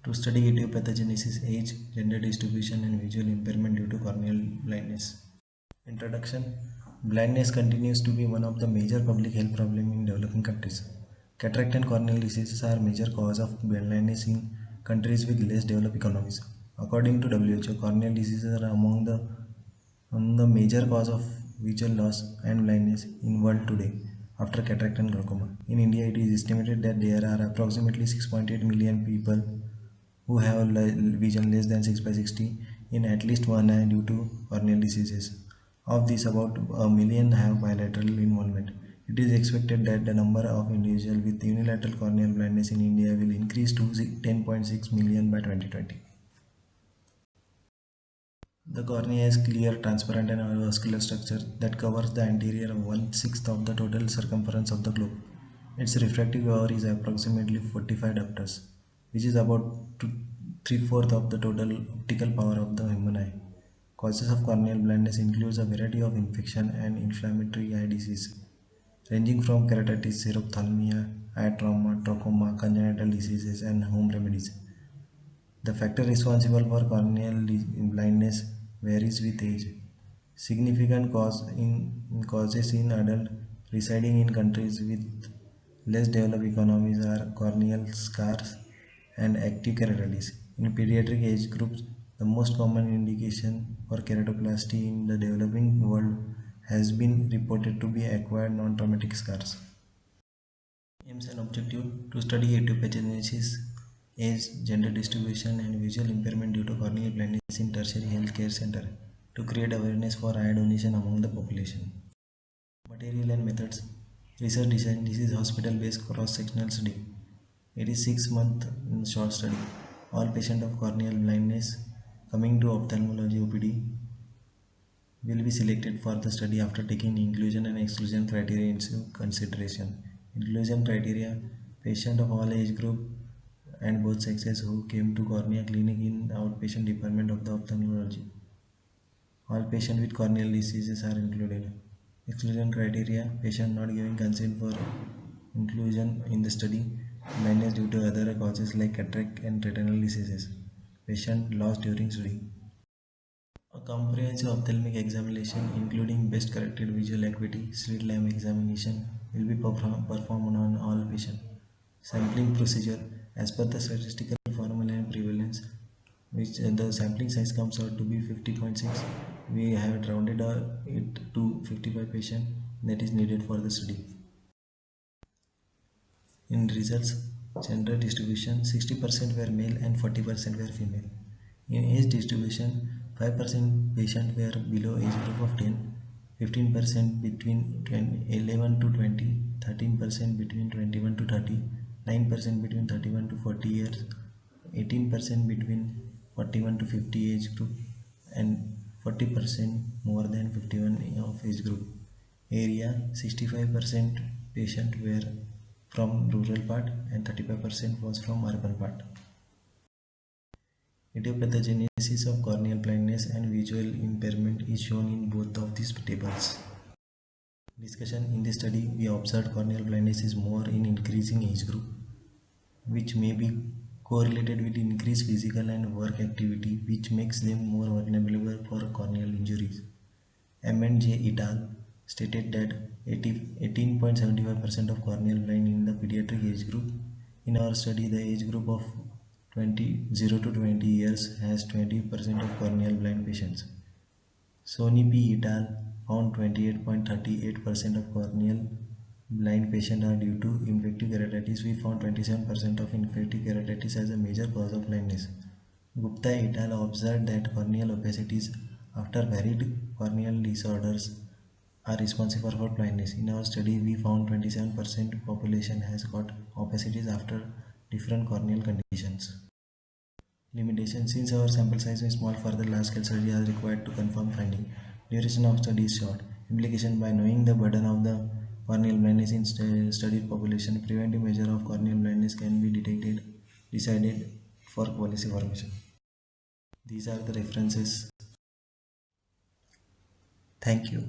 to study pathogenesis, age, gender distribution, and visual impairment due to corneal blindness. Introduction. Blindness continues to be one of the major public health problems in developing countries. Cataract and corneal diseases are major cause of blindness in countries with less developed economies. According to WHO, corneal diseases are among the major cause of visual loss and blindness in world today after cataract and glaucoma. In India, it is estimated that there are approximately 6.8 million people who have vision less than 6 by 60 in at least one eye due to corneal diseases. Of these, about a million have bilateral involvement. It is expected that the number of individuals with unilateral corneal blindness in India will increase to 10.6 million by 2020. The cornea is clear, transparent and avascular structure that covers the anterior one-sixth of the total circumference of the globe. Its refractive power is approximately 45 diopters, which is about three-fourths of the total optical power of the human eye. Causes of corneal blindness includes a variety of infection and inflammatory eye disease, ranging from keratitis, xerophthalmia, eye trauma, trachoma, congenital diseases, and home remedies. The factor responsible for corneal blindness varies with age. Significant causes in adults residing in countries with less developed economies are corneal scars and active keratitis. In pediatric age groups, the most common indication for keratoplasty in the developing world has been reported to be acquired non-traumatic scars. Aims and objective to study pathogenesis, age, gender distribution, and visual impairment due to corneal blindness in tertiary healthcare center to create awareness for eye donation among the population. Material and methods. Research design. This is hospital-based cross-sectional study. It is 6-month short study. All patients of corneal blindness coming to ophthalmology OPD will be selected for the study after taking inclusion and exclusion criteria into consideration. Inclusion criteria: patient of all age group and both sexes who came to cornea clinic in outpatient department of the ophthalmology. All patients with corneal diseases are included. Exclusion criteria: patient not giving consent for inclusion in the study, blindness due to other causes like cataract and retinal diseases, patient lost during study. A comprehensive ophthalmic examination, including best corrected visual acuity slit lamp examination, will be performed on all patients. Sampling procedure: as per the statistical formula and prevalence, which the sampling size comes out to be 50.6, we have rounded it to 55 patients that is needed for the study. In results, gender distribution: 60% were male and 40% were female. In age distribution, 5% patients were below age group of 10, 15% between 11 to 20, 13% between 21 to 30, 9% between 31 to 40 years, 18% between 41 to 50 age group, and 40% more than 51 of age group. Area: 65% patient were from rural part and 35% was from urban part. Etiopathogenesis of corneal blindness and visual impairment is shown in both of these tables. Discussion: in this study, we observed corneal blindness is more in increasing age group, which may be correlated with increased physical and work activity, which makes them more vulnerable for corneal injuries. M and J et al. Stated that 18.75% of corneal blind in the pediatric age group. In our study, the age group of 0 to 20 years has 20% of corneal blind patients. Sony P et al. Found 28.38% of corneal blind patients are due to infective keratitis. We found 27% of infective keratitis as a major cause of blindness. Gupta et al. Observed that corneal opacities after varied corneal disorders are responsible for blindness. In our study, we found 27% population has got opacities after different corneal conditions. Limitations: since our sample size is small, further large-scale study are required to confirm finding. Duration of study is short. Implication: by knowing the burden of the corneal blindness in studied population, preventive measure of corneal blindness can be decided for policy formation. These are the references. Thank you.